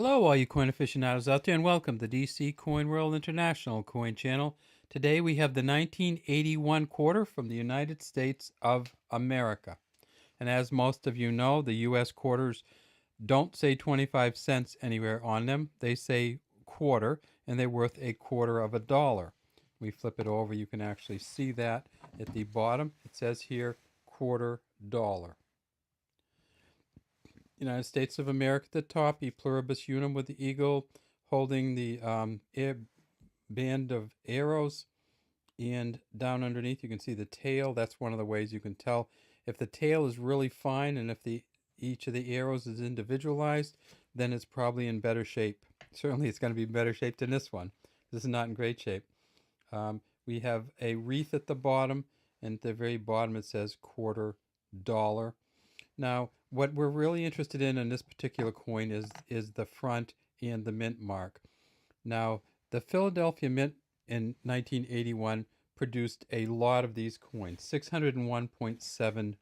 Hello, all you coin aficionados out there, and welcome to DC Coin World International Coin Channel. Today we have the 1981 quarter from the United States of America. And as most of you know, the U.S. quarters don't say 25 cents anywhere on them. They say quarter, and they're worth a quarter of a dollar. We flip it over, you can actually see that at the bottom. It says here quarter dollar. United States of America at the top, e pluribus unum with the eagle holding the band of arrows, and down underneath you can see the tail. That's one of the ways you can tell if the tail is really fine and if each of the arrows is individualized, then it's probably in better shape. Certainly it's going to be better shape than this one. This is not in great shape. We have a wreath at the bottom, and at the very bottom it says quarter dollar. Now, what we're really interested in this particular coin is the front and the mint mark. Now, the Philadelphia Mint in 1981 produced a lot of these coins, 601.7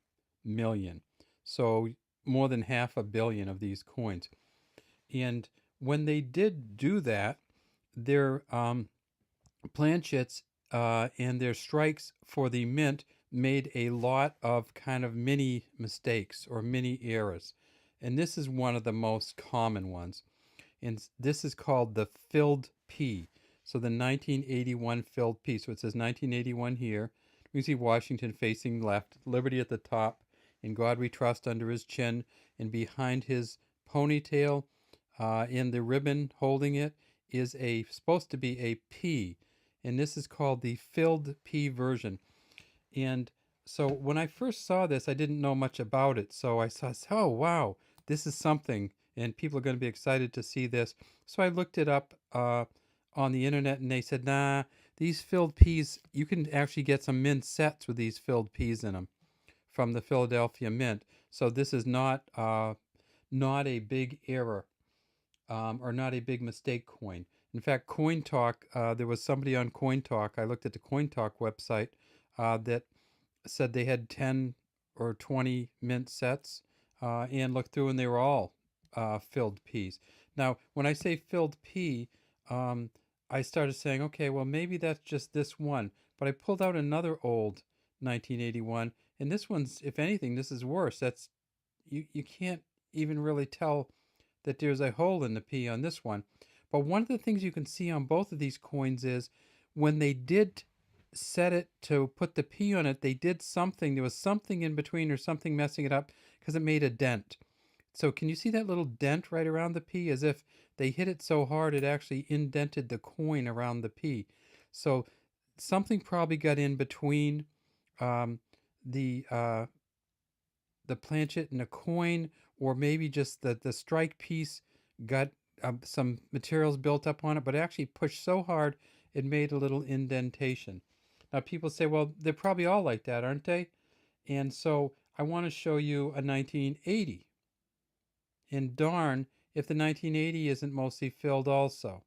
million. So more than 500 million of these coins. And when they did do that, their planchets and their strikes for the mint made a lot of kind of mini mistakes or mini errors. And this is one of the most common ones. And this is called the filled P. So the 1981 filled P. So it says 1981 here. We see Washington facing left, Liberty at the top, In God We Trust under his chin, and behind his ponytail, in the ribbon holding it, is supposed to be a P. And this is called the filled P version. And so when I first saw this, I didn't know much about it. So I saw, oh, wow, this is something. And people are going to be excited to see this. So I looked it up on the internet, and they said, nah, these filled peas, you can actually get some mint sets with these filled peas in them from the Philadelphia Mint. So this is not a big error or not a big mistake coin. In fact, Coin Talk, there was somebody on Coin Talk, I looked at the Coin Talk website, that said they had 10 or 20 mint sets and looked through, and they were all filled peas. Now, when I say filled pea, I started saying, okay, well, maybe that's just this one. But I pulled out another old 1981, and this one's, if anything, this is worse. You can't even really tell that there's a hole in the P on this one. But one of the things you can see on both of these coins is when they did set it to put the P on it, they did something. There was something in between or something messing it up because it made a dent. So can you see that little dent right around the P, as if they hit it so hard it actually indented the coin around the P? So something probably got in between the planchet and the coin, or maybe just the strike piece got some materials built up on it, but it actually pushed so hard it made a little indentation. Now people say, well, they're probably all like that, aren't they? And so I want to show you a 1980. And darn if the 1980 isn't mostly filled also.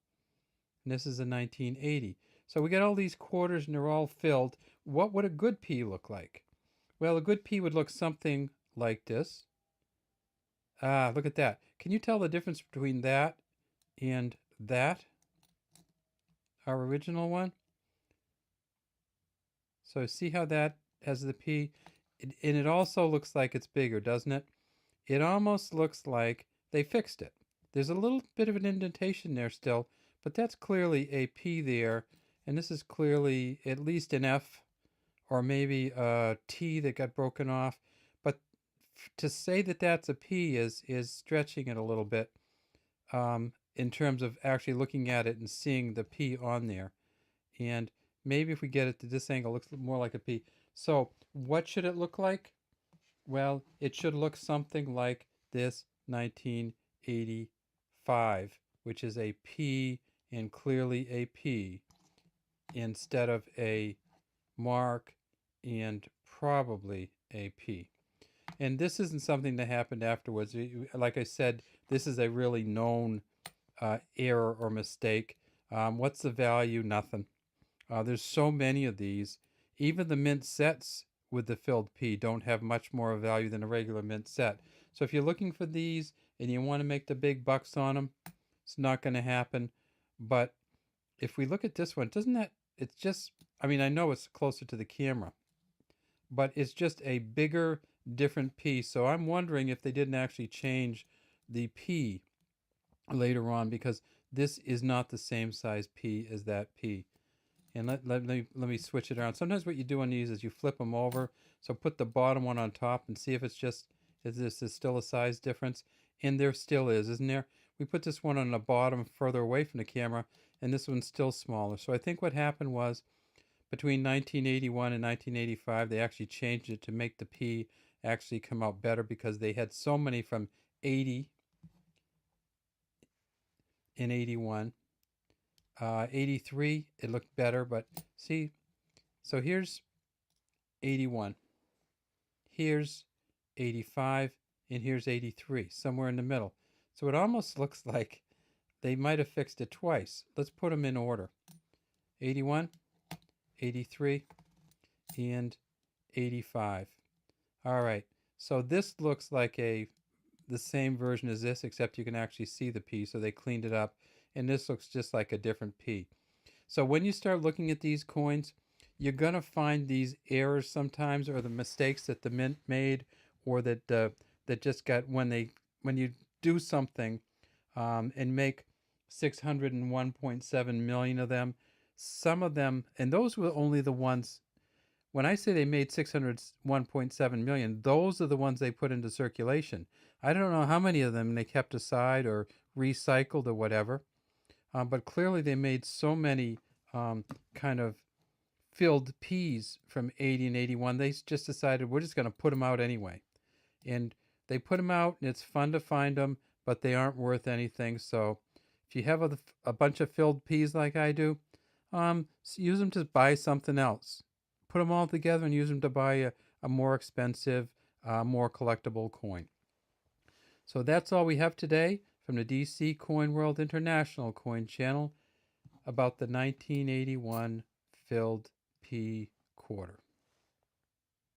And this is a 1980. So we got all these quarters and they're all filled. What would a good P look like? Well, a good P would look something like this. Ah, look at that. Can you tell the difference between that and that? Our original one? So see how that has the P? And it also looks like it's bigger, doesn't it? It almost looks like they fixed it. There's a little bit of an indentation there still, but that's clearly a P there. And this is clearly at least an F or maybe a T that got broken off. But to say that that's a P is stretching it a little bit in terms of actually looking at it and seeing the P on there. And maybe if we get it to this angle, it looks more like a P. So what should it look like? Well, it should look something like this 1985, which is a P and clearly a P instead of a mark and probably a P. And this isn't something that happened afterwards. Like I said, this is a really known error or mistake. What's the value? Nothing. There's so many of these. Even the mint sets with the filled P don't have much more value than a regular mint set. So if you're looking for these and you want to make the big bucks on them, It's not going to happen. But if we look at this one, doesn't that, it's just, I mean, I know it's closer to the camera, but it's just a bigger, different piece. So I'm wondering if they didn't actually change the P later on, because this is not the same size P as that P. And let me switch it around. Sometimes what you do on these is you flip them over. So put the bottom one on top and see if it's just, is this is still a size difference? And there still is, isn't there? We put this one on the bottom further away from the camera, and this one's still smaller. So I think what happened was between 1981 and 1985, they actually changed it to make the P actually come out better, because they had so many from 80 and 81. 83, it looked better, but see, so here's 81, here's 85, and here's 83, somewhere in the middle. So it almost looks like they might have fixed it twice. Let's put them in order. 81, 83, and 85. All right, so this looks like the same version as this, except you can actually see the P, so they cleaned it up, and this looks just like a different P. So when you start looking at these coins, you're going to find these errors sometimes, or the mistakes that the mint made, or that just got when you do something and make 601.7 million of them. Some of them, and those were only the ones. When I say they made 601.7 million, those are the ones they put into circulation. I don't know how many of them they kept aside or recycled or whatever. But clearly they made so many kind of filled P's from 80 and 81. They just decided we're just going to put them out anyway. And they put them out, and it's fun to find them, but they aren't worth anything. So if you have a bunch of filled P's like I do, use them to buy something else. Put them all together and use them to buy a more expensive, more collectible coin. So that's all we have today from the DC Coin World International Coin Channel about the 1981 filled P quarter.